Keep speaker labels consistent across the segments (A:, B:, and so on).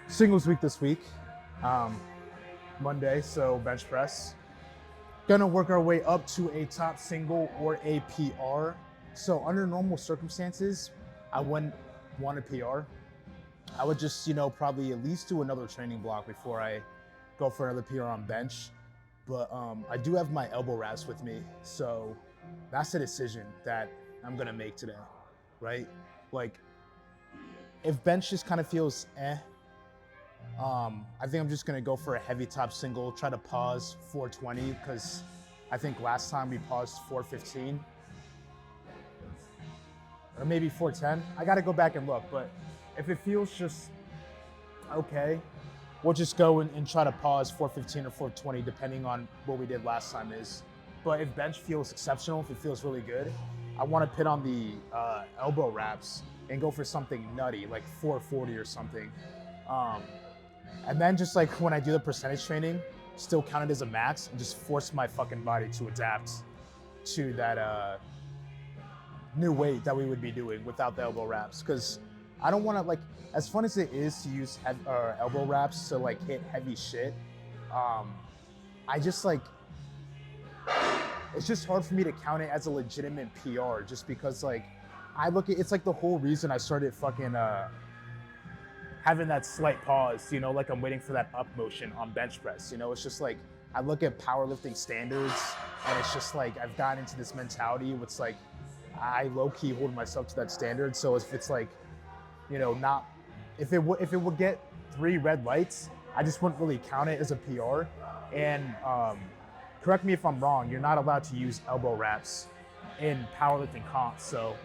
A: Singles week this week, Monday, so bench press. Gonna work our way up to a top single or a PR. So under normal circumstances, I wouldn't want a PR. I would just, probably at least do another training block before I go for another PR on bench. But I do have my elbow wraps with me, so that's a decision that I'm gonna make today, right? Like, if bench just kind of feels I think I'm just gonna go for a heavy top single, try to pause 420, because I think last time we paused 415, or maybe 410. I gotta go back and look, but if it feels just okay, we'll just go and try to pause 415 or 420, depending on what we did last time is. But if bench feels exceptional, if it feels really good, I wanna pit on the elbow wraps and go for something nutty, like 440 or something. And then just like when I do the percentage training, still count it as a max and just force my fucking body to adapt to that new weight that we would be doing without the elbow wraps. Cause I don't wanna, like, as fun as it is to use elbow wraps to like hit heavy shit, I just like, it's just hard for me to count it as a legitimate PR just because like, I look at, it's like the whole reason I started fucking, having that slight pause, like I'm waiting for that up motion on bench press. It's just like, I look at powerlifting standards and it's just like, I've gotten into this mentality where it's like, I low-key hold myself to that standard. So if it's like, not, if it would get 3 red lights, I just wouldn't really count it as a PR. And correct me if I'm wrong, you're not allowed to use elbow wraps in powerlifting comps. So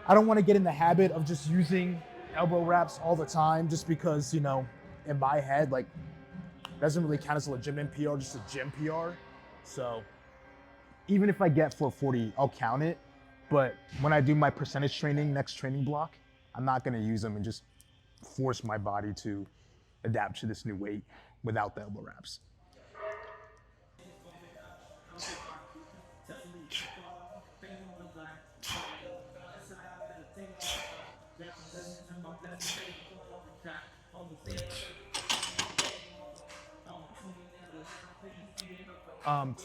A: I don't want to get in the habit of just using elbow wraps all the time just because, in my head, like, doesn't really count as a legitimate PR, just a gym PR. So even if I get 440, I'll count it. But when I do my percentage training, next training block, I'm not going to use them and just force my body to adapt to this new weight without the elbow wraps.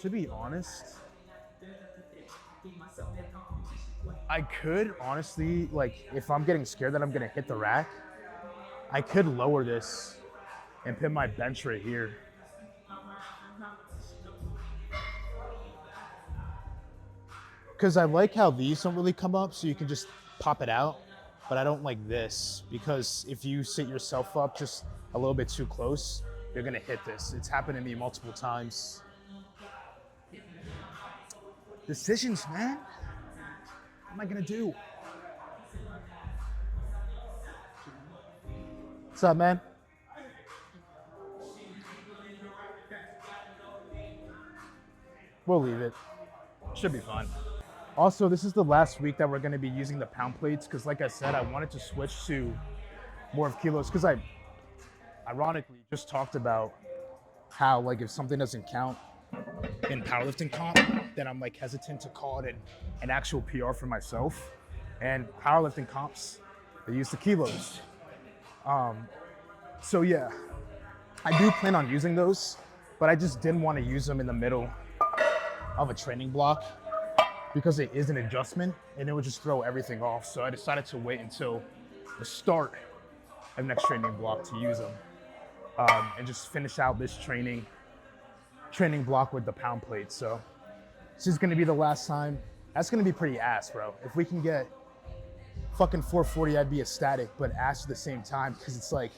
A: To be honest, I could honestly, like, if I'm getting scared that I'm gonna hit the rack, I could lower this and put my bench right here. Because I like how these don't really come up, so you can just pop it out, but I don't like this, because if you sit yourself up just a little bit too close, you're gonna hit this. It's happened to me multiple times. Decisions, man. What am I gonna do? What's up, man? We'll leave it. Should be fun. Also, this is the last week that we're gonna be using the pound plates, because like I said, I wanted to switch to more of kilos, because I ironically just talked about how, like, if something doesn't count in powerlifting comp, then I'm like hesitant to call it an actual PR for myself. And powerlifting comps, they use the kilos. So yeah, I do plan on using those, but I just didn't want to use them in the middle of a training block because it is an adjustment and it would just throw everything off. So I decided to wait until the start of next training block to use them, and just finish out this training block with the pound plate. So this is gonna be the last time. That's gonna be pretty ass, bro. If we can get fucking 440, I'd be ecstatic, but ass at the same time, because it's like,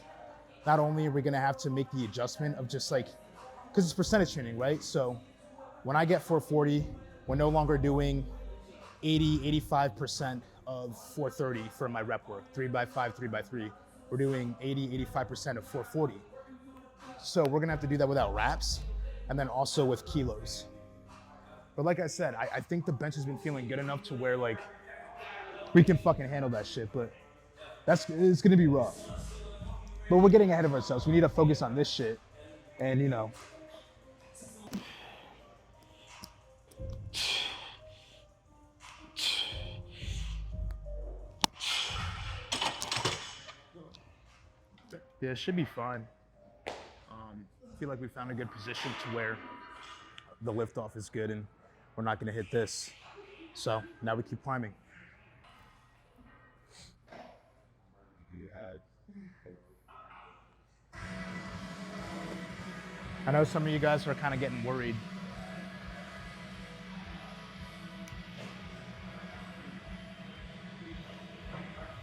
A: not only are we gonna have to make the adjustment of just like, because it's percentage training, right? So when I get 440, we're no longer doing 85% of 430 for my rep work, 3x5, 3x3. We're doing 85% of 440. So we're gonna have to do that without wraps, and then also with kilos. But like I said, I think the bench has been feeling good enough to where, like, we can fucking handle that shit, but it's gonna be rough. But we're getting ahead of ourselves. We need to focus on this shit, and Yeah, it should be fine. I feel like we found a good position to where the liftoff is good and we're not gonna hit this. So now we keep climbing. I know some of you guys are kind of getting worried.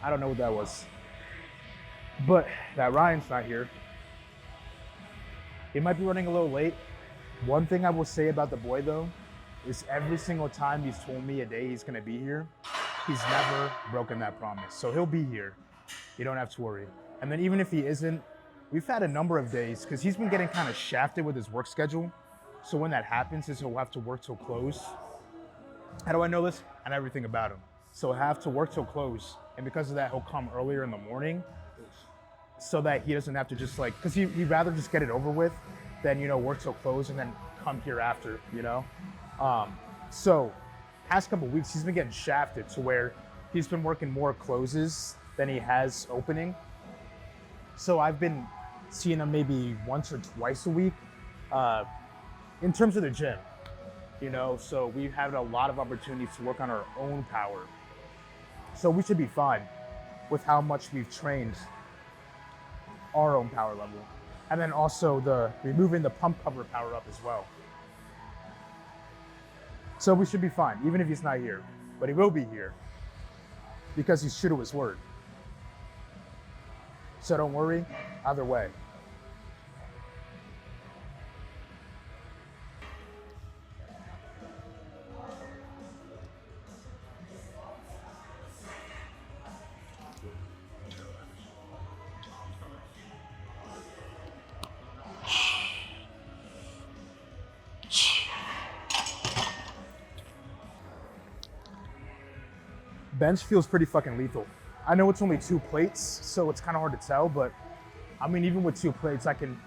A: I don't know what that was. But that Ryan's not here. He might be running a little late. One thing I will say about the boy though, is every single time he's told me a day he's gonna be here, he's never broken that promise. So he'll be here. You don't have to worry. And then even if he isn't, we've had a number of days, because he's been getting kind of shafted with his work schedule. So when that happens is he'll have to work till close. How do I know this? I know everything about him. So he'll have to work till close. And because of that, he'll come earlier in the morning so that he doesn't have to just like, because he'd rather just get it over with than, you know, work till close and then come here after, you know? So past couple weeks, he's been getting shafted to where he's been working more closes than he has opening. So I've been seeing him maybe once or twice a week in terms of the gym, you know? So we've had a lot of opportunities to work on our own power. So we should be fine with how much we've trained our own power level. And then also the removing the pump cover power up as well. So we should be fine, even if he's not here. But he will be here because he's true to his word. So don't worry, either way. Bench feels pretty fucking lethal. I know it's only 2 plates, so it's kind of hard to tell, but I mean, even with 2 plates, I can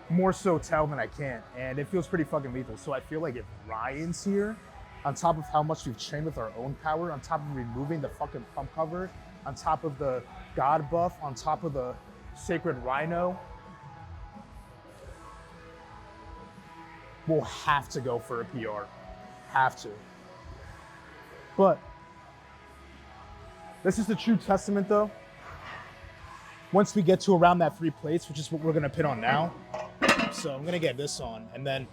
A: more so tell than I can't, and it feels pretty fucking lethal. So I feel like if Ryan's here, on top of how much we've trained with our own power, on top of removing the fucking pump cover, on top of the God buff, on top of the Sacred Rhino, we'll have to go for a PR. Have to. But this is the true testament though. Once we get to around that 3 plates, which is what we're gonna pit on now. So I'm gonna get this on, and then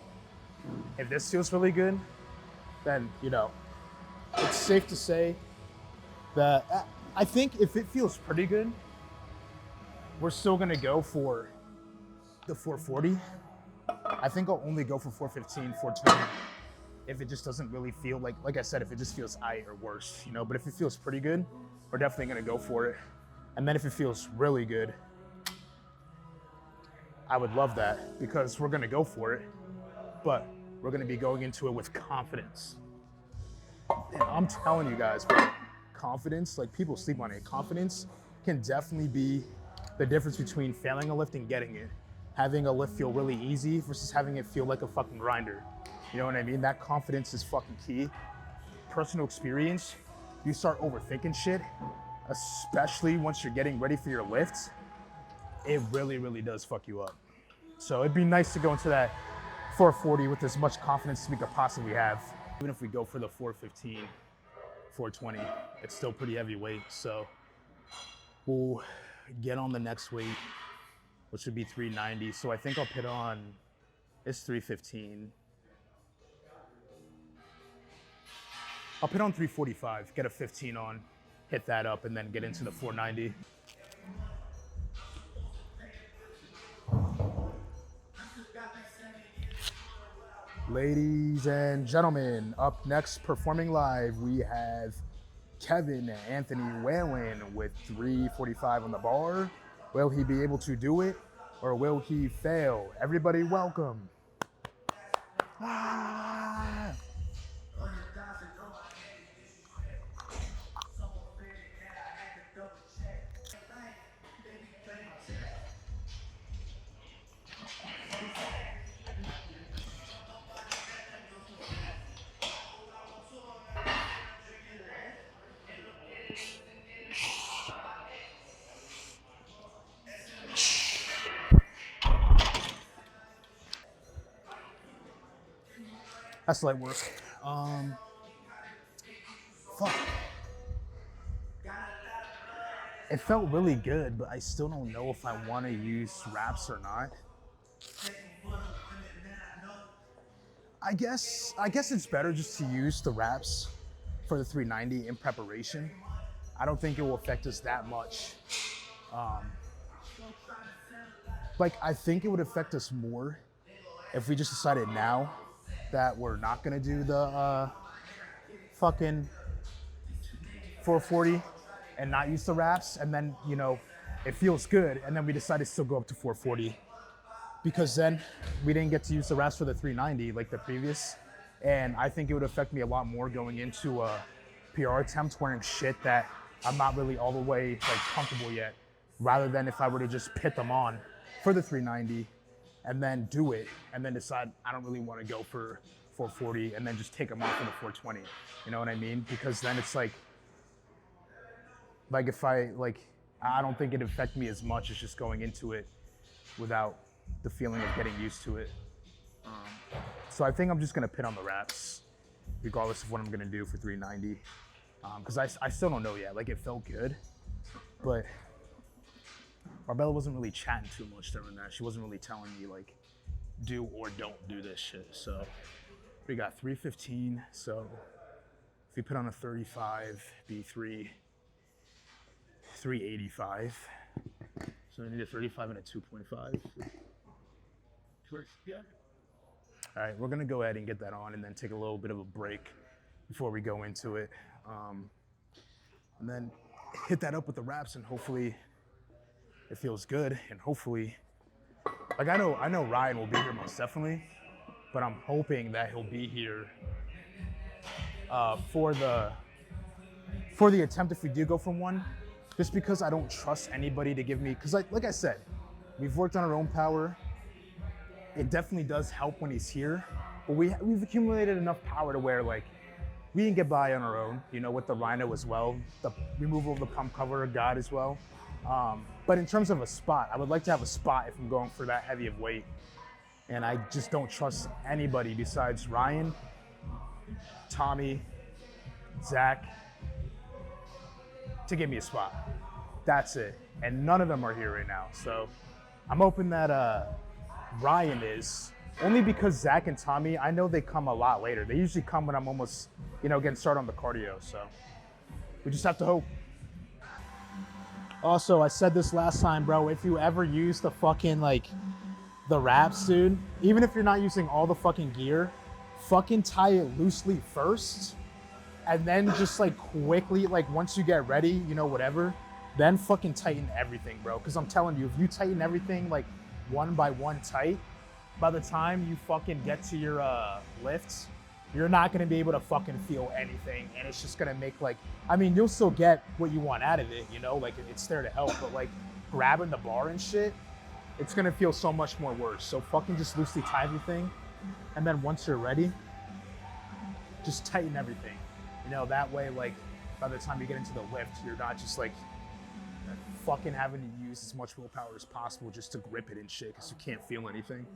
A: if this feels really good, then, you know, it's safe to say that I think if it feels pretty good, we're still gonna go for the 440. I think I'll only go for 415, 420 if it just doesn't really feel like I said, if it just feels aight or worse, you know, but if it feels pretty good, we're definitely gonna go for it. And then if it feels really good, I would love that because we're gonna go for it, but we're gonna be going into it with confidence. And I'm telling you guys, bro, confidence, like people sleep on it. Confidence can definitely be the difference between failing a lift and getting it. Having a lift feel really easy versus having it feel like a fucking grinder. You know what I mean? That confidence is fucking key. Personal experience, you start overthinking shit, especially once you're getting ready for your lift, it really, really does fuck you up. So it'd be nice to go into that 440 with as much confidence as we could possibly have. Even if we go for the 415, 420, it's still pretty heavy weight. So we'll get on the next weight, which would be 390. So I think I'll put on, it's 315. I'll put on 345, get a 15 on, hit that up, and then get into the 490. Ladies and gentlemen, up next, performing live, we have Kevin Anthony Whalen with 345 on the bar. Will he be able to do it, or will he fail? Everybody welcome. Ah. That's light work. Fuck. It felt really good, but I still don't know if I want to use wraps or not. I guess it's better just to use the wraps for the 390 in preparation. I don't think it will affect us that much. Like, I think it would affect us more if we just decided now that we're not gonna do the fucking 440 and not use the wraps, and then, you know, it feels good, and then we decide to still go up to 440, because then we didn't get to use the wraps for the 390 like the previous, and I think it would affect me a lot more going into a PR attempt wearing shit that I'm not really all the way like comfortable yet, rather than if I were to just put them on for the 390 and then do it and then decide I don't really want to go for 440 and then just take them off for the 420. You know what I mean? Because then it's like if I I don't think it'd affect me as much as just going into it without the feeling of getting used to it. So I think I'm just gonna pin on the wraps, regardless of what I'm gonna do for 390. Because I still don't know yet. Like, it felt good, but Marbella wasn't really chatting too much during that. She wasn't really telling me like, do or don't do this shit. So we got 315. So if we put on a 35, B3, 385. So we need a 35 and a 2.5. Yeah. All right, we're gonna go ahead and get that on and then take a little bit of a break before we go into it. And then hit that up with the wraps, and hopefully it feels good, and hopefully, like, I know Ryan will be here most definitely, but I'm hoping that he'll be here for the attempt if we do go for one, just because I don't trust anybody to give me, because like I said, we've worked on our own power. It definitely does help when he's here, but we've accumulated enough power to where, like, we can get by on our own, you know, with the Rhino as well, the removal of the pump cover God as well. But in terms of a spot, I would like to have a spot if I'm going for that heavy of weight. And I just don't trust anybody besides Ryan, Tommy, Zach, to give me a spot. That's it. And none of them are here right now. So I'm hoping that Ryan is, only because Zach and Tommy, I know they come a lot later. They usually come when I'm almost, you know, getting started on the cardio. So we just have to hope. Also, I said this last time, bro, if you ever use the fucking, like, the wraps, dude, even if you're not using all the fucking gear, fucking tie it loosely first, and then just, like, quickly, like, once you get ready, you know, whatever, then fucking tighten everything, bro. Because I'm telling you, if you tighten everything, like, one by one tight, by the time you fucking get to your lifts, you're not gonna be able to fucking feel anything, and it's just gonna make, like, I mean, you'll still get what you want out of it, you know, like, it's there to help, but, like, grabbing the bar and shit, it's gonna feel so much more worse. So fucking just loosely tie everything, and then once you're ready, just tighten everything. You know, that way, like, by the time you get into the lift, you're not just, like, fucking having to use as much willpower as possible just to grip it and shit, because you can't feel anything.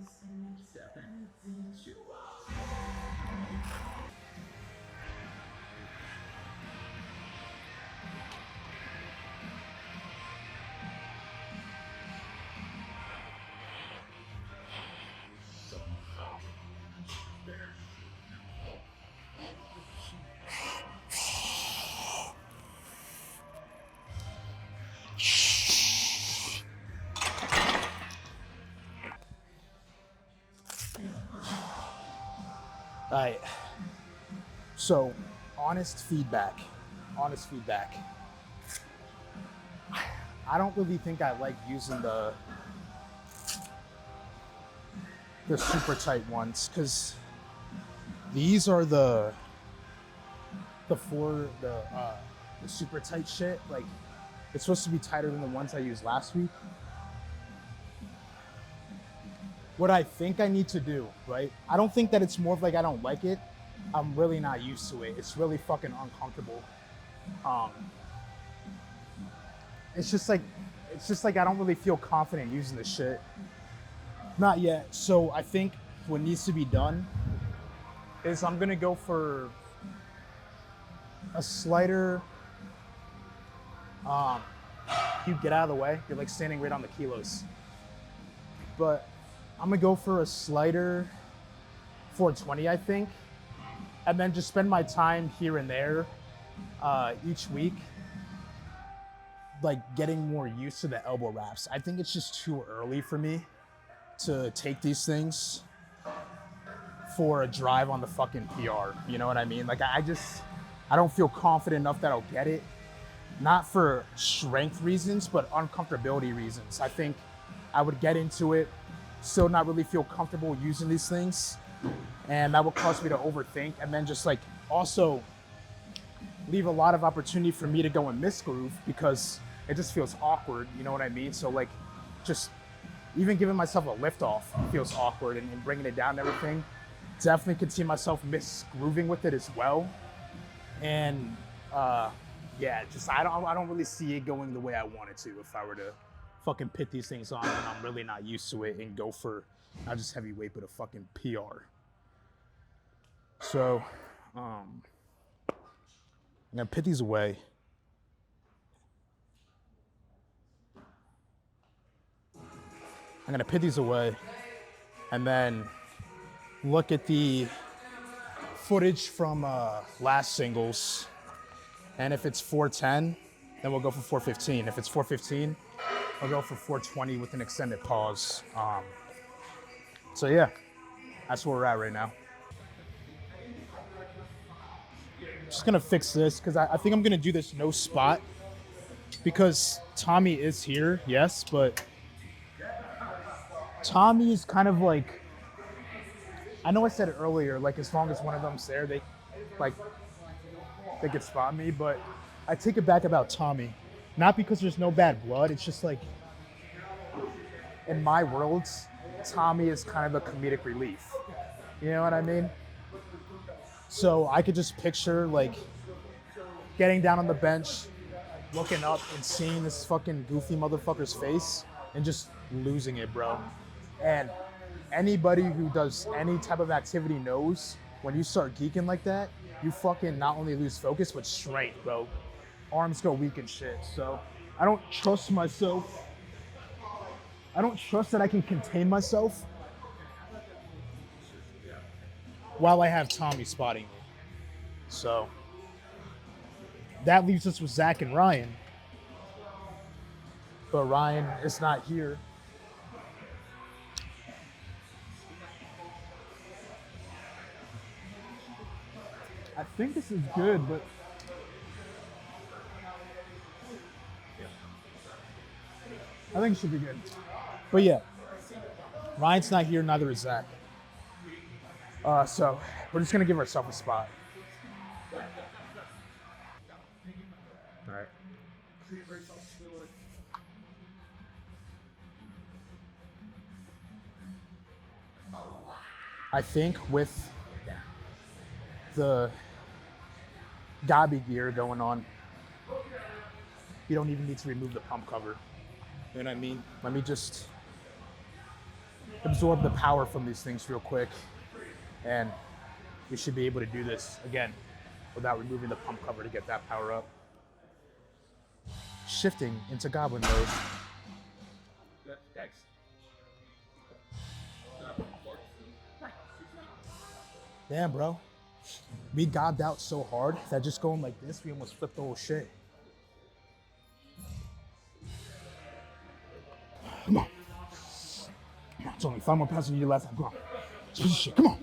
A: All right, so honest feedback. I don't really think I like using the super tight ones, because these are the super tight shit. Like, it's supposed to be tighter than the ones I used last week. What I think I need to do, right? I don't think that it's more of like I don't like it. I'm really not used to it. It's really fucking uncomfortable. It's just like I don't really feel confident using this shit. Not yet. So I think what needs to be done is I'm gonna go for a slighter. You get out of the way. You're like standing right on the kilos. But I'm gonna go for a slighter 420, I think, and then just spend my time here and there each week, like getting more used to the elbow wraps. I think it's just too early for me to take these things for a drive on the fucking PR. You know what I mean? Like I don't feel confident enough that I'll get it. Not for strength reasons, but uncomfortability reasons. I think I would get into it, still not really feel comfortable using these things, and that would cause me to overthink, and then just like also leave a lot of opportunity for me to go and misgroove because it just feels awkward, you know what I mean? So like just even giving myself a lift off feels awkward, and bringing it down and everything. Definitely could see myself misgrooving with it as well. And yeah, just I don't really see it going the way I want it to if I were to fucking pit these things on and I'm really not used to it and go for not just heavyweight but a fucking PR. So I'm gonna pit these away. I'm gonna pit these away and then look at the footage from last singles. And if it's 410, then we'll go for 415. If it's 415, I'll go for 420 with an extended pause. So yeah, that's where we're at right now. Just gonna fix this because I think I'm gonna do this no spot because Tommy is here, yes, but Tommy is kind of like, I know I said it earlier, like as long as one of them's there, they could spot me, but I take it back about Tommy. Not because there's no bad blood, it's just like, in my worlds, Tommy is kind of a comedic relief. You know what I mean? So I could just picture like getting down on the bench, looking up and seeing this fucking goofy motherfucker's face and just losing it, bro. And anybody who does any type of activity knows when you start geeking like that, you fucking not only lose focus, but strength, bro. Arms go weak and shit. So I don't trust myself. I don't trust that I can contain myself while I have Tommy spotting me. So that leaves us with Zach and Ryan. But Ryan is not here. I think this is good, but I think it should be good. But yeah, Ryan's not here, neither is Zach. So we're just gonna give ourselves a spot. All right. I think with the Gabi gear going on, you don't even need to remove the pump cover. You know what I mean? Let me just absorb the power from these things real quick, and we should be able to do this again without removing the pump cover to get that power up. Shifting into goblin mode. Damn, bro. We gobbed out so hard that just going like this, we almost flipped the whole shit. Come on. Come on, it's only 5 more pounds than you did last time. Come on. Shit, come on.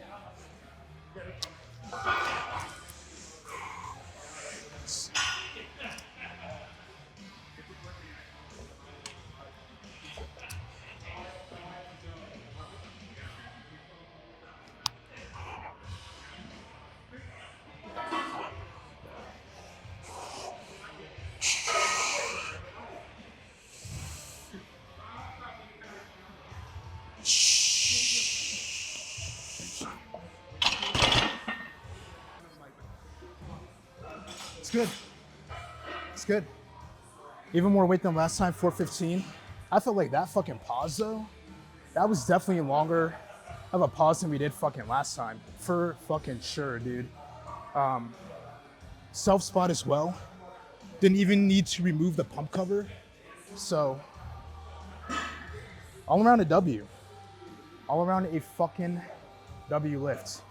A: It's good. It's good. Even more weight than last time, 415. I felt like that fucking pause though, that was definitely longer of a pause than we did fucking last time. For fucking sure, dude. Self spot as well. Didn't even need to remove the pump cover. So, all around a W. All around a fucking W lift.